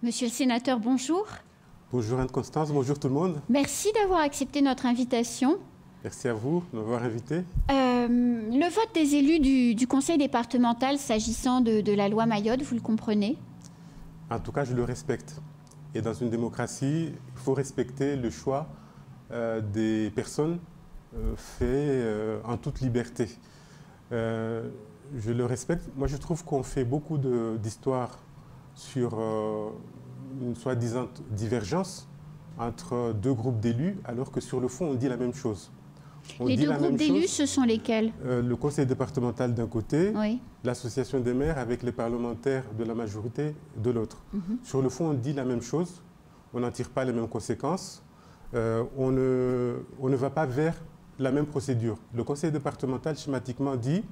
Monsieur le sénateur, bonjour. Bonjour Anne-Constance, bonjour tout le monde. Merci d'avoir accepté notre invitation. Merci à vous de m'avoir invité. Le vote des élus du conseil départemental s'agissant de la loi Mayotte, vous le comprenez? En tout cas, je le respecte. Et dans une démocratie, il faut respecter le choix des personnes fait en toute liberté. Je le respecte. Moi, je trouve qu'on fait beaucoup d'histoires sur une soi-disant divergence entre deux groupes d'élus, alors que sur le fond, on dit la même chose. Les deux groupes d'élus, ce sont lesquels? Le conseil départemental d'un côté, oui. L'association des maires avec les parlementaires de la majorité de l'autre. Sur le fond, on dit la même chose, on n'en tire pas les mêmes conséquences, on ne va pas vers la même procédure. Le conseil départemental, schématiquement, dit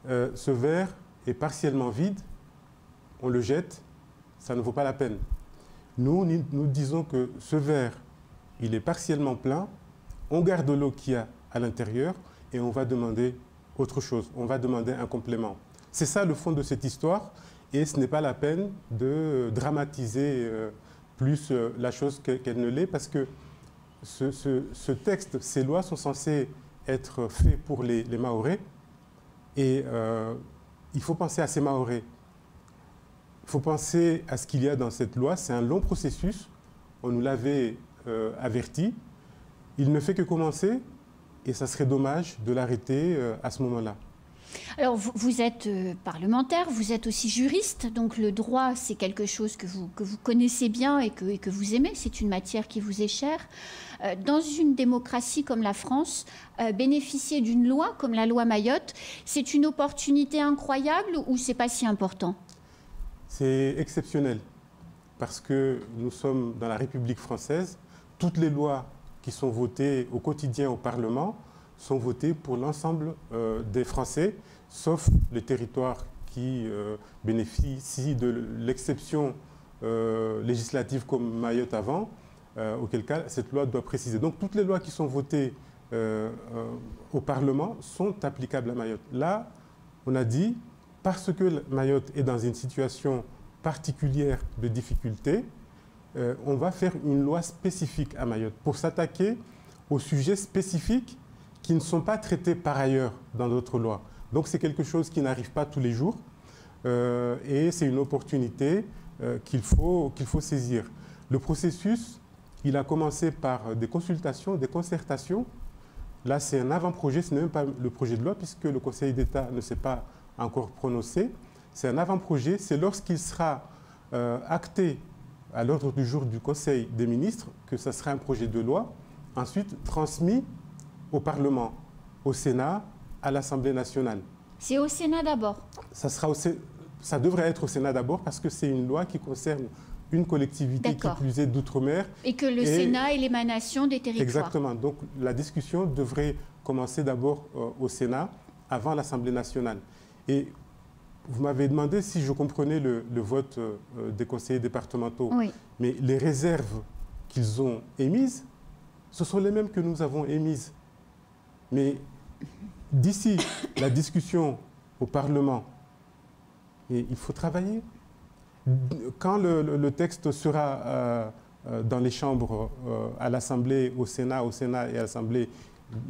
ce verre est partiellement vide, on le jette, ça ne vaut pas la peine. Nous disons que ce verre, il est partiellement plein, on garde l'eau qu'il y a à l'intérieur et on va demander autre chose, on va demander un complément. C'est ça le fond de cette histoire et ce n'est pas la peine de dramatiser plus la chose qu'elle ne l'est parce que ce texte, ces lois sont censées être faites pour les Mahorais et il faut penser à ces Mahorais. Il faut penser à ce qu'il y a dans cette loi. C'est un long processus. On nous l'avait averti. Il ne fait que commencer et ça serait dommage de l'arrêter à ce moment-là. Alors, vous êtes parlementaire, vous êtes aussi juriste, donc le droit, c'est quelque chose que vous connaissez bien et que vous aimez. C'est une matière qui vous est chère. Dans une démocratie comme la France, bénéficier d'une loi comme la loi Mayotte, c'est une opportunité incroyable ou c'est pas si important? C'est exceptionnel parce que nous sommes dans la République française. Toutes les lois qui sont votées au quotidien au Parlement sont votées pour l'ensemble des Français, sauf les territoires qui bénéficient de l'exception législative comme Mayotte avant, auquel cas cette loi doit préciser. Donc toutes les lois qui sont votées au Parlement sont applicables à Mayotte. Là, on a dit, parce que Mayotte est dans une situation particulière de difficulté, on va faire une loi spécifique à Mayotte pour s'attaquer aux sujets spécifiques qui ne sont pas traités par ailleurs dans d'autres lois. Donc c'est quelque chose qui n'arrive pas tous les jours et c'est une opportunité qu'il faut saisir. Le processus, il a commencé par des consultations, des concertations. Là, c'est un avant-projet, ce n'est même pas le projet de loi puisque le Conseil d'État ne s'est pas encore prononcé. C'est un avant-projet, c'est lorsqu'il sera acté à l'ordre du jour du Conseil des ministres que ça sera un projet de loi, ensuite transmis au Parlement, au Sénat, à l'Assemblée nationale. C'est au Sénat d'abord? Ça devrait être au Sénat d'abord parce que c'est une loi qui concerne une collectivité qui plus est d'outre-mer. Et que le Sénat est l'émanation des territoires. Exactement. Donc la discussion devrait commencer d'abord au Sénat avant l'Assemblée nationale. Et vous m'avez demandé si je comprenais le vote des conseillers départementaux. Oui. Mais les réserves qu'ils ont émises, ce sont les mêmes que nous avons émises. Mais d'ici la discussion au Parlement, il faut travailler. Quand le texte sera dans les chambres, à l'Assemblée, au Sénat et à l'Assemblée,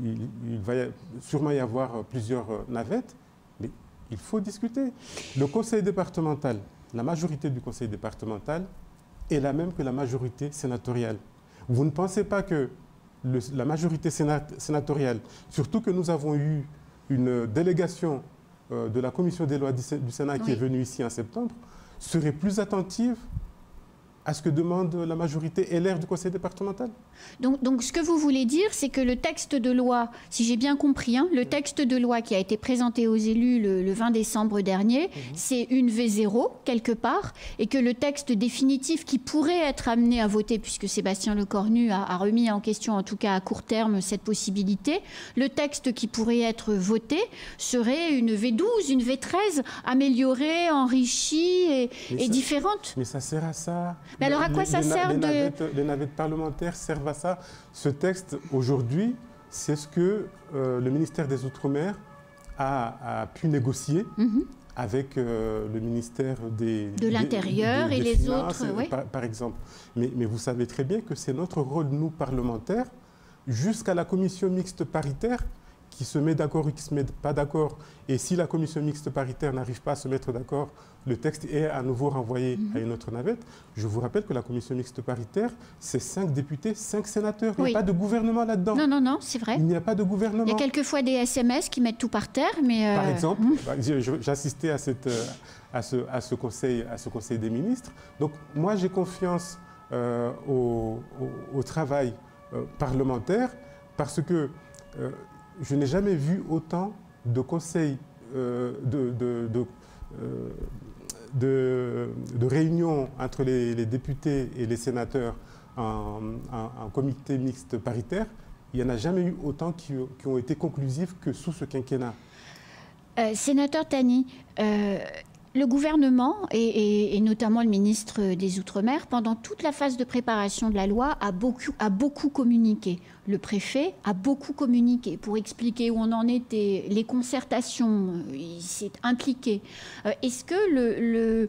il va sûrement y avoir plusieurs navettes. Mais il faut discuter. Le conseil départemental, la majorité du conseil départemental est la même que la majorité sénatoriale. Vous ne pensez pas que la majorité sénatoriale, surtout que nous avons eu une délégation de la commission des lois du Sénat qui est venue ici en septembre, serait plus attentive à ce que demande la majorité LR du conseil départemental? Donc ce que vous voulez dire, c'est que le texte de loi, si j'ai bien compris, le texte de loi qui a été présenté aux élus le 20 décembre dernier, c'est une V0 quelque part, et que le texte définitif qui pourrait être amené à voter, puisque Sébastien Lecornu a remis en question, en tout cas à court terme, cette possibilité, le texte qui pourrait être voté serait une V12, une V13, améliorée, enrichie et différente. Mais ça sert à ça. Mais alors à quoi ça sert Les navettes parlementaires servent à ça. Ce texte, aujourd'hui, c'est ce que le ministère des Outre-mer a pu négocier avec le ministère de l'Intérieur et les Finances, autres, oui. par exemple. Mais vous savez très bien que c'est notre rôle, nous, parlementaires, jusqu'à la commission mixte paritaire, qui se met d'accord ou qui ne se met pas d'accord. Et si la commission mixte paritaire n'arrive pas à se mettre d'accord, le texte est à nouveau renvoyé à une autre navette. Je vous rappelle que la commission mixte paritaire, c'est 5 députés, 5 sénateurs. Il n'y a pas de gouvernement là-dedans. Non, non, non, c'est vrai. Il n'y a pas de gouvernement. Il y a quelquefois des SMS qui mettent tout par terre, mais... Par exemple, j'assistais à ce conseil des ministres. Donc, moi, j'ai confiance au travail parlementaire parce que je n'ai jamais vu autant de conseils, de réunions entre les députés et les sénateurs en comité mixte paritaire. Il n'y en a jamais eu autant qui ont été conclusifs que sous ce quinquennat. Sénateur Tani, le gouvernement et notamment le ministre des Outre-mer, pendant toute la phase de préparation de la loi, a beaucoup communiqué. Le préfet a beaucoup communiqué pour expliquer où on en était, les concertations, il s'est impliqué. Est-ce que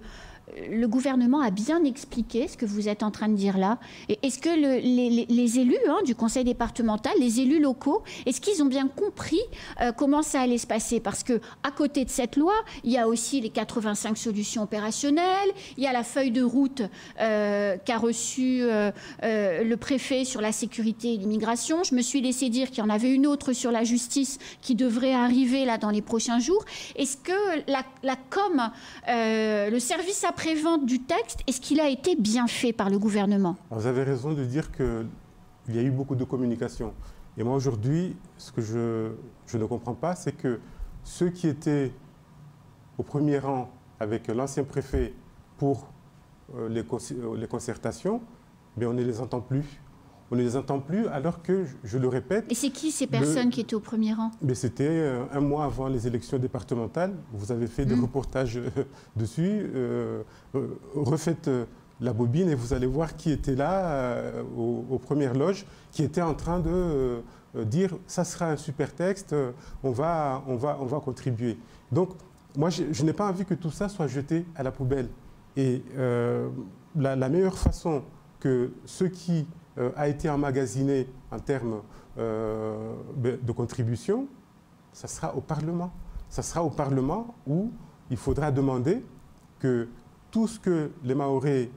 le gouvernement a bien expliqué ce que vous êtes en train de dire là? Est-ce que les élus du conseil départemental, les élus locaux, est-ce qu'ils ont bien compris comment ça allait se passer? Parce qu'à côté de cette loi, il y a aussi les 85 solutions opérationnelles, il y a la feuille de route qu'a reçue le préfet sur la sécurité et l'immigration. Je me suis laissé dire qu'il y en avait une autre sur la justice qui devrait arriver là dans les prochains jours. Est-ce que la com, le service après-vente du texte, est-ce qu'il a été bien fait par le gouvernement? Alors, vous avez raison de dire qu'il y a eu beaucoup de communication. Et moi, aujourd'hui, ce que je ne comprends pas, c'est que ceux qui étaient au premier rang avec l'ancien préfet pour les concertations, mais on ne les entend plus. On ne les entend plus alors que, je le répète... Et c'est qui ces personnes qui étaient au premier rang? C'était un mois avant les élections départementales. Vous avez fait des reportages dessus. Refaites la bobine et vous allez voir qui était là aux premières loges, qui était en train de dire « ça sera un super texte, on va contribuer ». Donc, moi, je n'ai pas envie que tout ça soit jeté à la poubelle. Et la meilleure façon que ceux qui a été emmagasiné en termes de contribution, ça sera au Parlement. Ça sera au Parlement où il faudra demander que tout ce que les Mahorais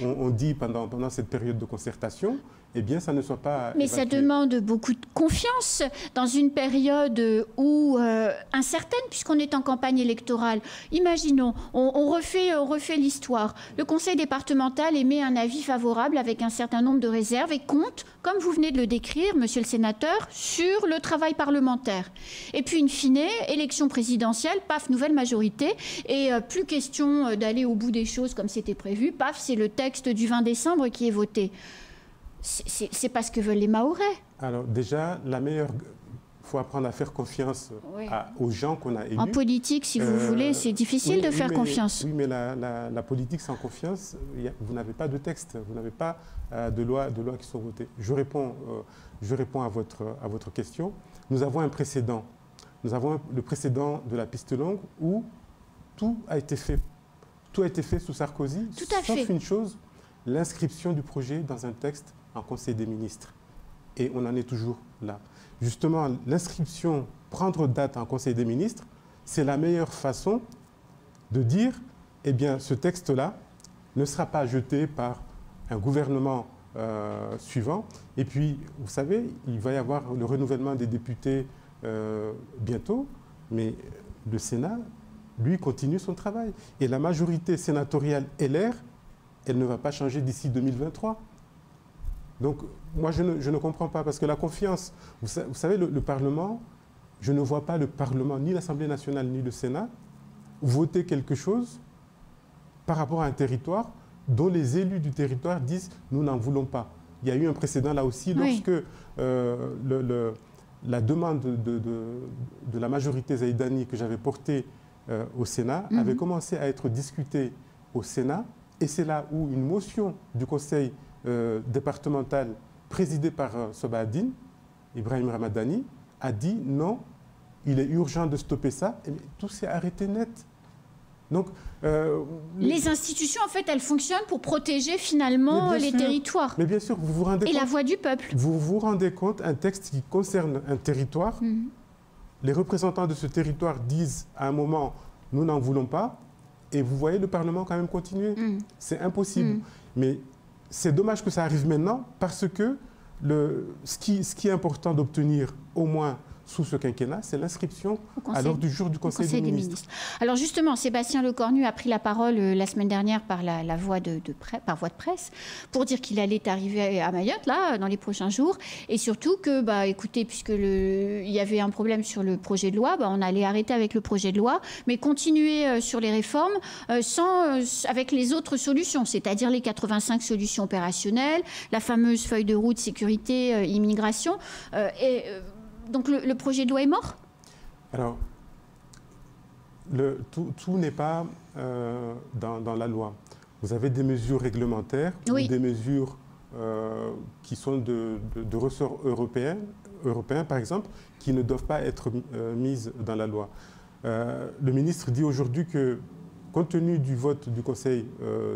ont dit pendant cette période de concertation, eh bien, ça ne soit pas Mais évacué. ça demande beaucoup de confiance dans une période où incertaine, puisqu'on est en campagne électorale. Imaginons, on refait l'histoire. Le conseil départemental émet un avis favorable avec un certain nombre de réserves et compte, comme vous venez de le décrire, monsieur le sénateur, sur le travail parlementaire. Et puis, in fine, élection présidentielle, paf, nouvelle majorité, et plus question d'aller au bout des choses comme c'était prévu, paf, c'est le texte du 20 décembre qui est voté. C'est pas ce que veulent les Mahorais. Alors déjà, il faut apprendre à faire confiance aux gens qu'on a élus. En politique, si vous voulez, c'est difficile de faire confiance. Oui, mais la politique sans confiance, vous n'avez pas de texte, vous n'avez pas de loi qui sont votées. Je réponds à votre question. Nous avons un précédent. Nous avons le précédent de la piste longue où tout a été fait. Tout a été fait sous Sarkozy, sauf une chose, l'inscription du projet dans un texte en Conseil des ministres. Et on en est toujours là. Justement, l'inscription, prendre date en Conseil des ministres, c'est la meilleure façon de dire, eh bien, ce texte-là ne sera pas jeté par un gouvernement suivant. Et puis, vous savez, il va y avoir le renouvellement des députés bientôt, mais le Sénat, lui, continue son travail. Et la majorité sénatoriale LR, elle ne va pas changer d'ici 2023. Donc, moi, je ne comprends pas, parce que la confiance, vous savez, le Parlement, je ne vois pas le Parlement, ni l'Assemblée nationale, ni le Sénat, voter quelque chose par rapport à un territoire dont les élus du territoire disent « nous n'en voulons pas ». Il y a eu un précédent là aussi, lorsque la demande de la majorité Zaïdani que j'avais portée au Sénat avait commencé à être discutée au Sénat, et c'est là où une motion du Conseil départemental présidé par Sobha Hadine, Ibrahim Ramadani, a dit non, il est urgent de stopper ça, et tout s'est arrêté net. Donc, les institutions, en fait, elles fonctionnent pour protéger finalement les territoires. Mais bien sûr, vous vous rendez compte. Et la voix du peuple. Vous vous rendez compte, un texte qui concerne un territoire, les représentants de ce territoire disent à un moment, nous n'en voulons pas, et vous voyez le Parlement quand même continuer. C'est impossible. Mais c'est dommage que ça arrive maintenant, parce que ce qui est important d'obtenir, au moins sous ce quinquennat, c'est l'inscription à l'ordre du jour du Conseil des ministres. Alors justement, Sébastien Lecornu a pris la parole la semaine dernière par voie de presse pour dire qu'il allait arriver à Mayotte, là, dans les prochains jours, et surtout que, écoutez, puisqu'il y avait un problème sur le projet de loi, on allait arrêter avec le projet de loi, mais continuer sur les réformes avec les autres solutions, c'est-à-dire les 85 solutions opérationnelles, la fameuse feuille de route sécurité, immigration, donc le projet de loi est mort? Alors, tout n'est pas dans la loi. Vous avez des mesures réglementaires, ou des mesures qui sont de ressort européen, par exemple, qui ne doivent pas être mises dans la loi. Le ministre dit aujourd'hui que, compte tenu du vote du conseil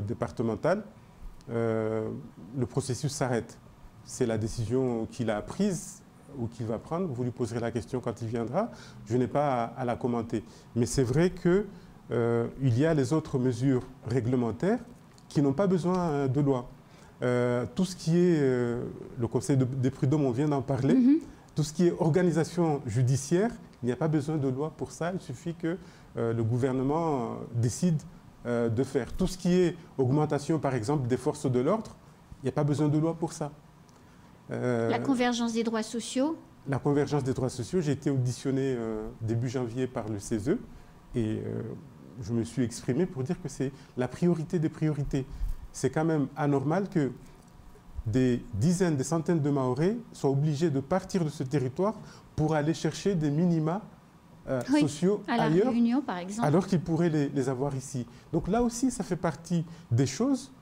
départemental, le processus s'arrête. C'est la décision qu'il a prise ou qu'il va prendre. Vous lui poserez la question quand il viendra. Je n'ai pas à la commenter. Mais c'est vrai qu'il y a les autres mesures réglementaires qui n'ont pas besoin de loi. Tout ce qui est le conseil des prud'hommes, on vient d'en parler. Tout ce qui est organisation judiciaire, il n'y a pas besoin de loi pour ça. Il suffit que le gouvernement décide de faire. Tout ce qui est augmentation, par exemple, des forces de l'ordre, il n'y a pas besoin de loi pour ça. La convergence des droits sociaux? La convergence des droits sociaux, j'ai été auditionné début janvier par le CESE et je me suis exprimé pour dire que c'est la priorité des priorités. C'est quand même anormal que des dizaines, des centaines de Mahorais soient obligés de partir de ce territoire pour aller chercher des minima sociaux à ailleurs, La Réunion, par exemple, alors qu'ils pourraient les avoir ici. Donc là aussi, ça fait partie des choses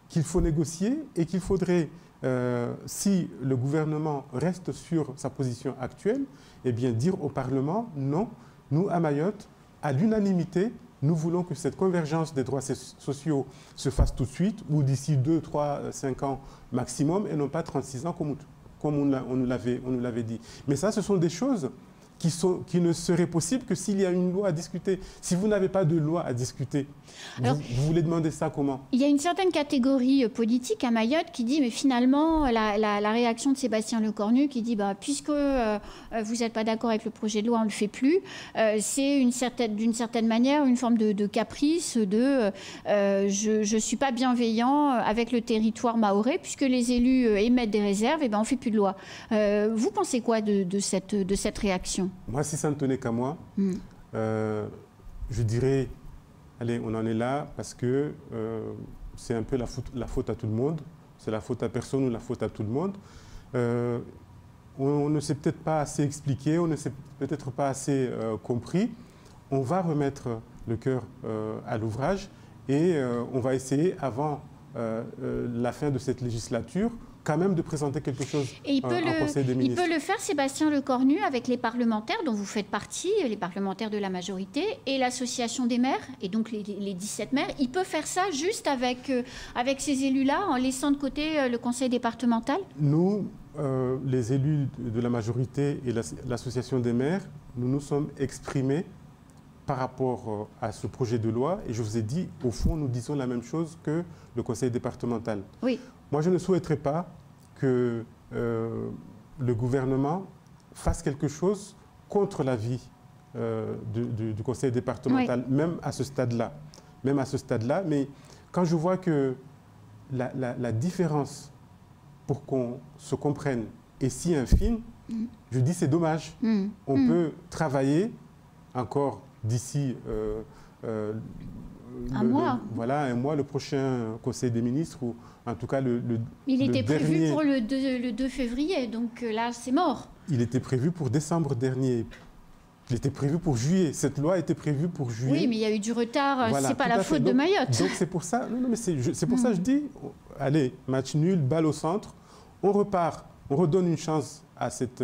qu'il faut négocier et qu'il faudrait, si le gouvernement reste sur sa position actuelle, eh bien dire au Parlement, non, nous à Mayotte, à l'unanimité, nous voulons que cette convergence des droits sociaux se fasse tout de suite ou d'ici 2, 3, 5 ans maximum et non pas 36 ans comme on nous l'avait dit. Mais ça, ce sont des choses qui ne seraient possibles que s'il y a une loi à discuter. Si vous n'avez pas de loi à discuter, vous voulez demander ça comment? Il y a une certaine catégorie politique à Mayotte qui dit, mais finalement, la réaction de Sébastien Lecornu qui dit, puisque vous n'êtes pas d'accord avec le projet de loi, on ne le fait plus, c'est d'une certaine manière une forme de caprice, je ne suis pas bienveillant avec le territoire mahorais, puisque les élus émettent des réserves, et on ne fait plus de loi. Vous pensez quoi de cette réaction? Moi, si ça ne tenait qu'à moi, je dirais, allez, on en est là parce que c'est un peu la faute à tout le monde. C'est la faute à personne ou la faute à tout le monde. On ne s'est peut-être pas assez expliqué, on ne s'est peut-être pas assez compris. On va remettre le cœur à l'ouvrage et on va essayer, avant la fin de cette législature, quand même de présenter quelque chose en Conseil des ministres. Il peut le faire, Sébastien Lecornu, avec les parlementaires dont vous faites partie, les parlementaires de la majorité, et l'association des maires, et donc les 17 maires. Il peut faire ça juste avec ces élus-là, en laissant de côté le Conseil départemental? Nous, les élus de la majorité et l'association des maires, nous nous sommes exprimés par rapport à ce projet de loi, et je vous ai dit, au fond, nous disons la même chose que le Conseil départemental. Oui. Moi, je ne souhaiterais pas que le gouvernement fasse quelque chose contre l'avis du Conseil départemental, oui, même à ce stade-là. Mais quand je vois que la différence pour qu'on se comprenne est si infime, je dis c'est dommage. On peut travailler encore d'ici un mois. Voilà, un mois, le prochain Conseil des ministres, ou en tout cas Il était prévu pour le 2 février, donc là, c'est mort. Il était prévu pour décembre dernier. Il était prévu pour juillet. Cette loi était prévue pour juillet. Oui, mais il y a eu du retard. Voilà, c'est pas la faute de Mayotte. Donc c'est pour ça. Non, mais c'est pour ça que je dis, allez, match nul, balle au centre. On repart, on redonne une chance à cette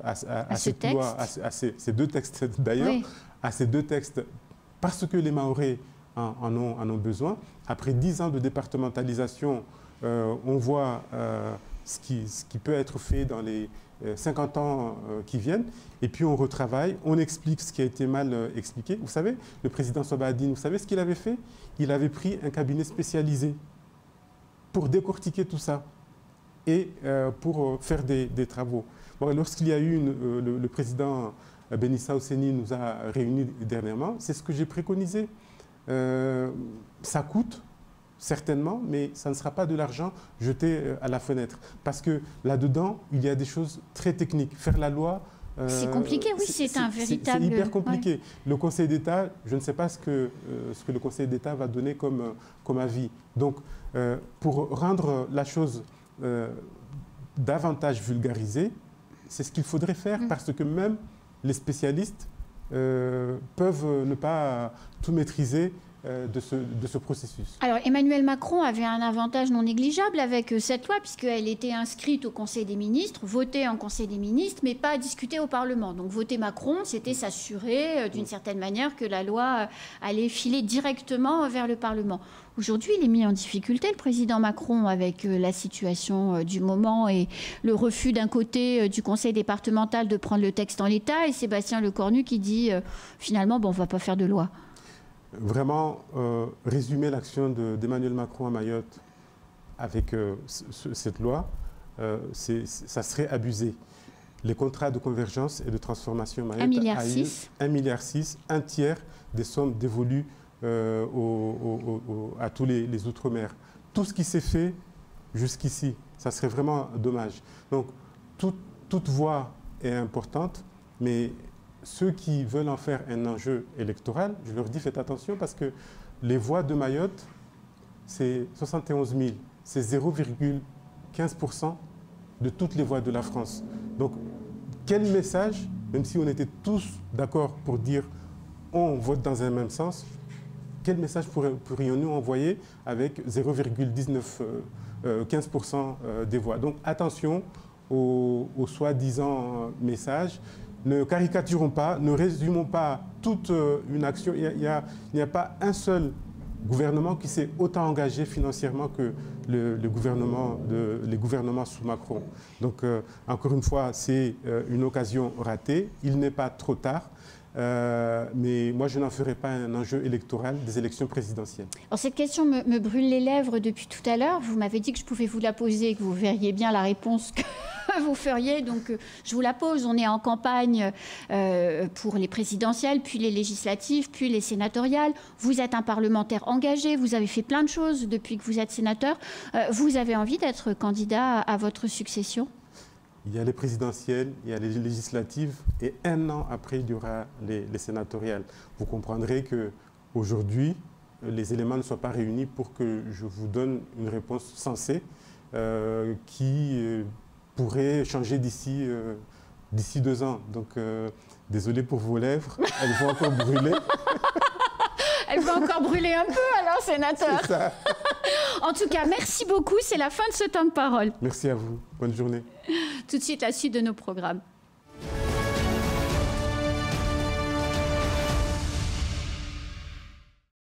à cette loi, à ces deux textes d'ailleurs, oui. À ces deux textes, parce que les Mahorais en ont besoin. Après 10 ans de départementalisation, on voit ce qui peut être fait dans les 50 ans qui viennent, et puis on retravaille, on explique ce qui a été mal expliqué. Vous savez, le président Sobadine, vous savez ce qu'il avait fait? Il avait pris un cabinet spécialisé pour décortiquer tout ça et pour faire des travaux. Bon, lorsqu'il y a eu le président Benissa Osseni nous a réunis dernièrement, c'est ce que j'ai préconisé. Ça coûte, certainement, mais ça ne sera pas de l'argent jeté à la fenêtre. Parce que là-dedans, il y a des choses très techniques. Faire la loi... c'est compliqué, oui, c'est un véritable... C'est hyper compliqué. Ouais. Le Conseil d'État, je ne sais pas ce que le Conseil d'État va donner comme avis. Donc, pour rendre la chose davantage vulgarisée, c'est ce qu'il faudrait faire, parce que même les spécialistes peuvent ne pas tout maîtriser de ce processus. Alors Emmanuel Macron avait un avantage non négligeable avec cette loi puisqu'elle était inscrite au Conseil des ministres, votée en Conseil des ministres, mais pas discutée au Parlement. Donc voter Macron, c'était s'assurer d'une certaine manière que la loi allait filer directement vers le Parlement. Aujourd'hui, il est mis en difficulté, le président Macron, avec la situation du moment et le refus d'un côté du conseil départemental de prendre le texte en l'état et Sébastien Lecornu qui dit finalement, bon, on ne va pas faire de loi. Vraiment, résumer l'action d'Emmanuel Macron à Mayotte avec cette loi, ça serait abusé. Les contrats de convergence et de transformation Mayotte 1,6 milliard. 1,6 milliard, un tiers des sommes dévolues à tous les Outre-mer. Tout ce qui s'est fait jusqu'ici, ça serait vraiment dommage. Donc, toute voix est importante, mais ceux qui veulent en faire un enjeu électoral, je leur dis faites attention parce que les voix de Mayotte, c'est 71 000. C'est 0,15% de toutes les voix de la France. Donc, quel message, même si on était tous d'accord pour dire on vote dans un même sens, quel message pourrions-nous envoyer avec 0,15% des voix? Donc, attention aux soi-disant messages. Ne caricaturons pas, ne résumons pas toute une action. Il n'y a pas un seul gouvernement qui s'est autant engagé financièrement que les gouvernements sous Macron. Donc, encore une fois, c'est une occasion ratée. Il n'est pas trop tard. Mais moi, je n'en ferai pas un enjeu électoral des élections présidentielles. Alors, cette question me brûle les lèvres depuis tout à l'heure. Vous m'avez dit que je pouvais vous la poser et que vous verriez bien la réponse que vous feriez. Donc, je vous la pose. On est en campagne pour les présidentielles, puis les législatives, puis les sénatoriales. Vous êtes un parlementaire engagé. Vous avez fait plein de choses depuis que vous êtes sénateur. Vous avez envie d'être candidat à votre succession ? Il y a les présidentielles, il y a les législatives et un an après, il y aura les sénatoriales. Vous comprendrez qu'aujourd'hui, les éléments ne soient pas réunis pour que je vous donne une réponse sensée qui pourrait changer d'ici 2 ans. Donc, désolé pour vos lèvres, elles vont encore brûler. Elle va encore brûler un peu alors, sénateur. C'est ça. En tout cas, merci beaucoup. C'est la fin de ce temps de parole. Merci à vous. Bonne journée. Tout de suite, la suite de nos programmes.